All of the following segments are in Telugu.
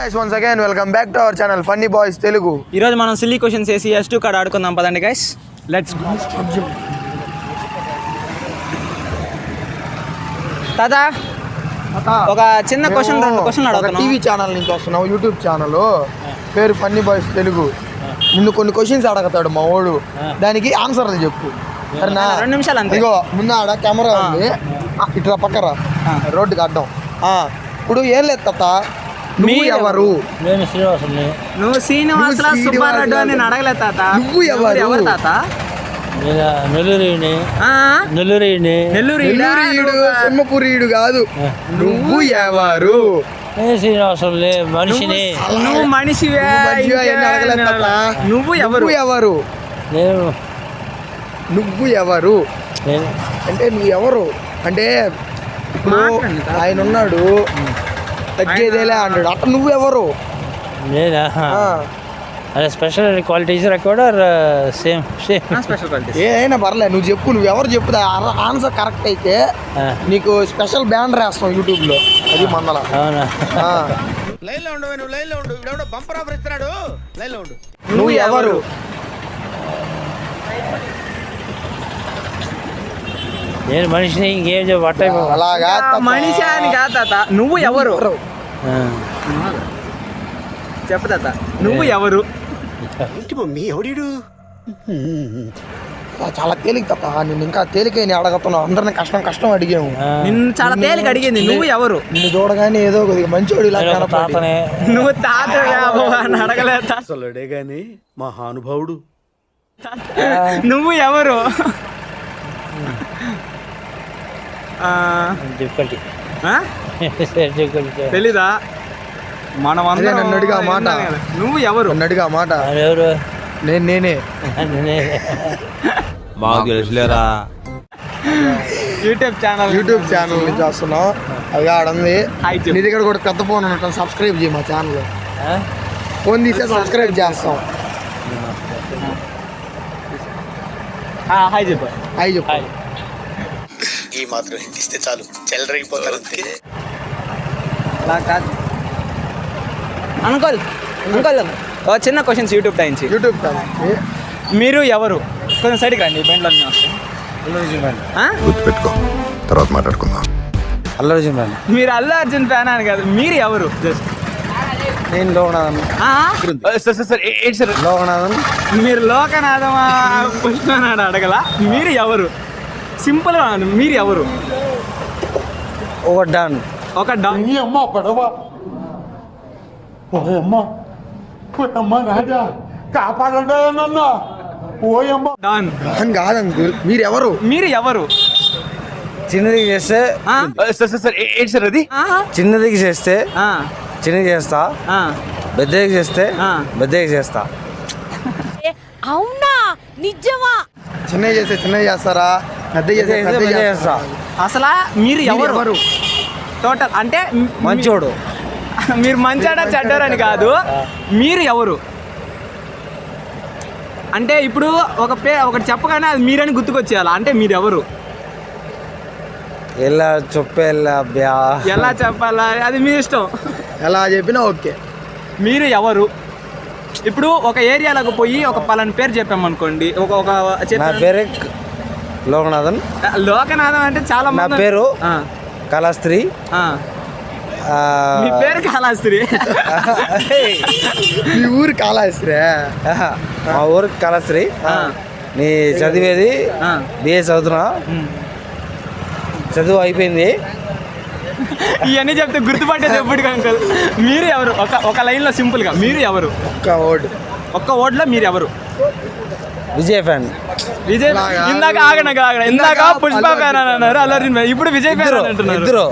guys, once again welcome back to our channel Funny Boys Telugu. ఈ రోజు మనం సిల్లీ క్వశ్చన్స్ చేసి S2 కార్డ్ ఆడుకుందాం పదండి గైస్. Let's go. తాతా ఒక చిన్న క్వశ్చన్ రెండు క్వశ్చన్లు అడుగుతాను. టీవీ ఛానల్ నుంచి వస్తున్నావు, యూట్యూబ్ ఛానల్ పేరు ఫన్నీ బాయ్స్ తెలుగు. నిన్ను కొన్ని క్వశ్చన్స్ అడగతాడు మా వాడు, దానికి ఆన్సర్లు చెప్పు సరేనా? 2 నిమిషాలు అంతే. ఇగో ముందు ఆడ కెమెరా ఉంది, ఇట్లా పక్కరా రోడ్డుకి అడ్డం. ఇప్పుడు ఏం లేదు తాత, నువ్వు ఎవరు? నేను శ్రీనివాసుని. నువ్వు శ్రీనివాసరావు సుబ్బారెడ్డి అని నేను అడగలేదు తాత. నువ్వు ఎవరు తాత? నెల్లూరు సింహపురీయుడు కాదు. నువ్వు ఎవరు? శ్రీనివాసుని మనిషిని. నువ్వు మనిషివే. నువ్వు ఎవరు? నువ్వు ఎవరు అంటే నువ్వు ఎవరు అంటే ఇప్పుడు ఆయన ఉన్నాడు, తగ్గేదేలే అంటాడు, అట్లా నువ్వు ఎవరు? నేనా? అదే special qualities recorder same special qualities ఏదైనా పర్లేదు, నువ్వు చెప్పు, నువ్వు ఎవరు చెప్పు. ఆన్సర్ కరెక్ట్ అయితే నీకు స్పెషల్ బ్యానర్ వేస్తాం యూట్యూబ్ లో, అది మందల. అవునా? నువ్వు ఎవరు? నేను మనిషిని, ఇంకేం చెప్ప అలాగా మనిషి అని కాదు తాత. నువ్వు ఎవరు చెప్పు తాత. నువ్వు ఎవరు? చాలా తేలిక తప్ప, నేను ఇంకా తేలికైనా అడగతున్నావు. అందరిని కష్టం అడిగాము, నిన్ను చాలా తేలిక అడిగింది. నువ్వు ఎవరు? నిన్ను చూడగానే ఏదో కొద్దిగా మంచోడు ఇలా తాతనే. నువ్వు తాత అని అడగలేదు. అసలుడే గాని మహానుభావుడు. నువ్వు ఎవరు? డిఫికల్టీ తెలీదా? మనం నన్ను అడిగా మాట. నువ్వు ఎవరు? నన్ను అడిగా మాట. ఎవరు? నేనే మాకు తెలుసులేరా. యూట్యూబ్ ఛానల్ నుంచి వస్తున్నాం. అది ఆడంది. నీ దగ్గర కూడా పెద్ద ఫోన్ ఉండటం, సబ్స్క్రైబ్ చేయి మా ఛానల్. ఫోన్ తీసే సబ్స్క్రైబ్ చేస్తాం. హాయ్ చెప్పు. హాయ్ చెప్పు. ఈ మాత్రం ఇస్తే చాలు, చెల్లరగిపోతారు. అంకుల్ చిన్న క్వశ్చన్స్ యూట్యూబ్ నుంచి. YouTube channel. మీరు ఎవరు? కొంచెం సైడ్కి రండి, బెండ్లో గుర్తుపెట్టుకో, తర్వాత మాట్లాడుకుందాం. అల్లు అర్జున్ ఫ్యాన్. మీరు అల్లు అర్జున్ ఫ్యాన్ అని కాదు, మీరు ఎవరు? జస్ట్ నేను లోకనాథన్. లోకనాథన్. మీరు లోకనాథమా పుష్పనాథ్ అడగల. మీరు ఎవరు? సింపుల్ గా మీరు ఎవరు? ఒక డాన్. రాజా కాపాడండి నన్ను. డాన్ కాదు అంకుల్, మీరు ఎవరు? మీరు ఎవరు? చిన్నదికి చేస్తే చిన్నదికి చేస్తే చిన్నది చేస్తా, పెద్దకి చేస్తే పెద్దకి చేస్తా. అవునా? నిజమా? చిన్నది చేస్తే చిన్నది చేస్తారా, పెద్ద చేస్తే పెద్ద చేస్తా. అసలు మీరు ఎవరు? టోటల్ అంటే మంచోడు. మీరు మంచాడా చెడ్డారని కాదు, మీరు ఎవరు అంటే ఇప్పుడు ఒకటి చెప్పగానే అది మీరని గుర్తుకొచ్చేయాలి. అంటే మీరు ఎవరు? ఎలా ఎలా చెప్పాలా అది మీ ఇష్టం, ఎలా చెప్పినా ఓకే. మీరు ఎవరు? ఇప్పుడు ఒక ఏరియాలోకి పోయి ఒక పలానా పేరు చెప్పామనుకోండి, నా పేరు లోకనాథన్. లోకనాథం అంటే చాలా నా పేరు కళాస్త్రి. మీ పేరు కాళహస్తి. మీ ఊరు కాళహస్తి? మా ఊరు కాళహస్తి. నీ చదివేది బిఏ చదువుతున్నా, చదువు అయిపోయింది. ఇవన్నీ చెప్తే గుర్తుపట్టేది ఎప్పుడు అంకుల్. మీరు ఎవరు? ఒక లైన్లో సింపుల్గా మీరు ఎవరు? ఒక్క ఓడ్లో మీరు ఎవరు? విజయ్ ఫ్యాన్. విజయ్. ఇందాక ఇందాక పుష్ప ఫ్యాన్ అని అన్నారు, అల్లు అర్జున్ ఫ్యాన్. ఇప్పుడు విజయ్ ఫ్యాన్ అని అంటున్నారు. ఇద్దరు.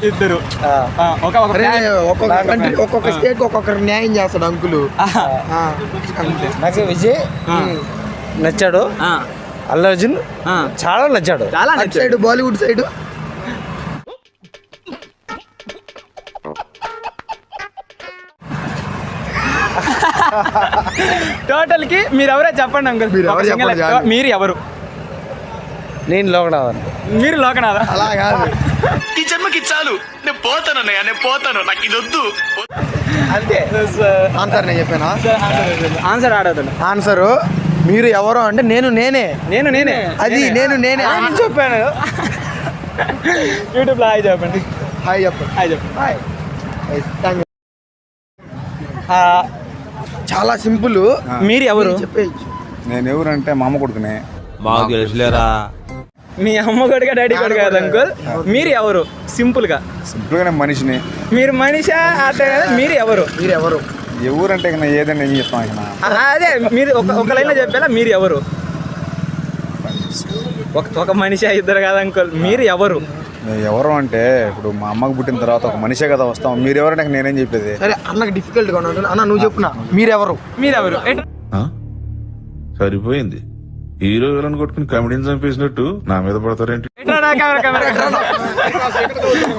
ఇద్దరు ఒక్కొక్క స్టేట్ ఒక్కొక్కరు న్యాయం చేస్తాడు అంకులు. నాకు విజయ్ నచ్చాడు, అల్లు అర్జున్ చాలా నచ్చాడు. సైడ్ బాలీవుడ్ సైడ్ టోటల్ కి మీరు ఎవరో చెప్పండి అంకుల్. మీరు ఎవరు? నేను లోకనాథన్. మీరు లోకనాథ. అలా కాదు, ఈ జన్మకి చాలు, నేను పోతాను అన్నయ్య, నేను పోతాను, నాకు ఇది వద్దు. అంతే. ఆన్సర్ నేను చెప్పానా? ఆన్సర్ ఆడదు. ఆన్సరు మీరు ఎవరు అంటే నేనే అది నేనే అని చెప్పాను. యూట్యూబ్లో హాయ్ చెప్పండి. హాయ్ చెప్పండి. హాయ్ చెప్పండి. హాయ్. Thank you. చాలా సింపుల్. మీరు ఎవరు? చెప్పేయచ్చు. నేను ఎవరంటే మా అమ్మ కొడుకునే. మాకు తెలుసులేరా. మీ అమ్మ కొడుక డాడీ కొడుక కదా అంకుల్. మీరు ఎవరు? సింపుల్ గా. సింపుల్గా నేను మనిషిని. మీరు మనిషా అంటే కదా మీరు ఎవరు? మీరు ఎవరు? ఎవరంటే ఇక ఏదైనా ఏం చెప్తాను ఇక అదే మీరు ఒక లైన్ లో చెప్పారా మీరు ఎవరు? ఒక మనిషి ఇద్దరు కదా అంకుల్. మీరు ఎవరు? నేను ఎవరు అంటే ఇప్పుడు మా అమ్మకు పుట్టిన తర్వాత ఒక మనిషే కదా వస్తాం. మీరు ఎవరంటే నేనేం చెప్పేది. సరే అన్నకు డిఫికల్ట్ గా ఉన్నాడు అన్న, నువ్వు చెప్పునా మీరెవరు? మీరెవరు? సరిపోయింది. హీరో విలన్ కొట్టుకుని కమెడీని చంపేసినట్టు నా మీద పడతారేంటి?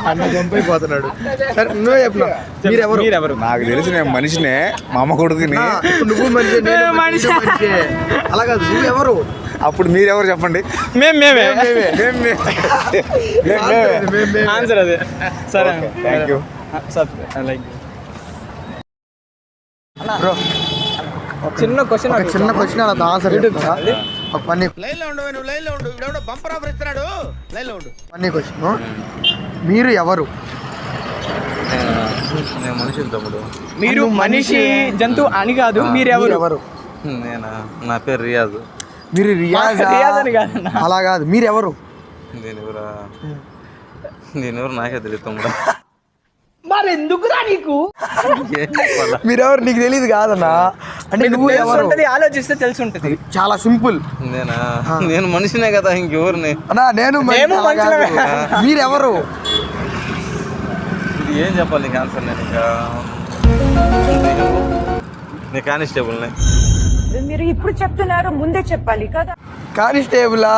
అన్న చంపైపోతున్నాడు. సరే నువ్వే చెప్పునా మీరెవరు? మీరెవరు? నాకు తెలిసి నేను మనిషినే, మా అమ్మ కొడుకుని. ఇప్పుడు నువ్వు మనిషి, నేను మనిషి. అలా కాదు, నువ్వు ఎవరు? అప్పుడు మీరెవరు చెప్పండి. మేమే మేమే. ఆన్సర్ అదే. సరే థ్యాంక్ యూ. లైక్ బ్రో చిన్న క్వశ్చన్ చిన్న క్వశ్చన్ అలా ఆన్సర్ ఫన్నీ లైన్లో ఉండు, నువ్వు లైన్లో ఉండు. ఇప్పుడు బంపర్ ఆఫర్ ఇస్తున్నాడు, లైన్లో ఉండు. Funny question. మీరు ఎవరు? నేను మనిషిని తమ్ముడు. మీరు మనిషి జంతువు అని కాదు. మీరు ఎవరు? నేనా? నా పేరు రియాజ్. మీరు రియాజ్ రియాజ్ అని కాదు. అలా కాదు, మీరు ఎవరు? నేనెవరు నాకే తెలియదు తమ్ముడు. మరి ఎందుకురా నీకు? మీరెవరు నీకు తెలియదు కాదన్నా. అంటే నువ్వు ఎవరు? ఆలోచిస్తే తెలిసి ఉంటది. చాలా సింపుల్. నేనా? నేను మనిషినే కదా, ఇంకెవరిని? అన్నా నేను మేము మనుషులమే. మీరెవరు? ఇది ఏం చెప్పాలి నీకు ఆన్సర్? నేను ఇంకా నీ కానిస్టేబుల్ని. మీరు ఇప్పుడు చెప్తున్నారు, ముందే చెప్పాలి కదా. కానిస్టేబులా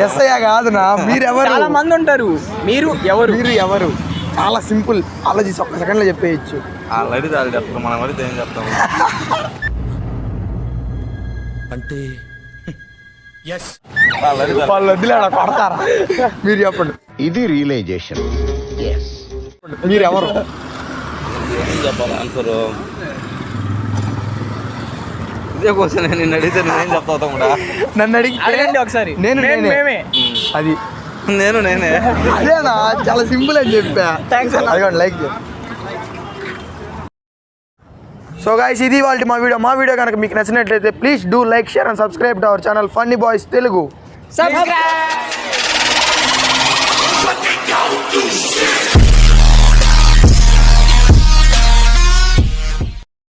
ఎస్ఐ కాదునా? మీరెవరు? చాలా మంది ఉంటారు. మీరు ఎవరు? మీరు ఎవరు? చాలా సింపుల్. ఆలోచించి ఒక్క సెకండ్ లో చెప్పేయచ్చు. వాళ్ళు అడిగితే వాళ్ళు చెప్తారు, మనం అడిగితే ఏం చెప్తాము? అంటే వాళ్ళు వదిలేడా కొడతారా? మీరు చెప్పండి. ఇది రియలైజేషన్. మీరు ఎవరు? ఏం చెప్పాలి ఆన్సరు? ఇదే క్వశ్చన్. నిన్ను అడిగితే నేనేం చెప్తావు తమ్ముడా? నన్ను అడిగి అడగండి ఒకసారి. నేనే. అది నేనే. అదేనా? చాలా సింపుల్ అని చెప్పా. థ్యాంక్స్. అదిగోండి లైక్ చేయండి. సో గైస్, ఇది వాళ్ళ మా వీడియో కనుక మీకు నచ్చినట్లయితే please do like, share and subscribe to our channel funny boys Telugu. Subscribe.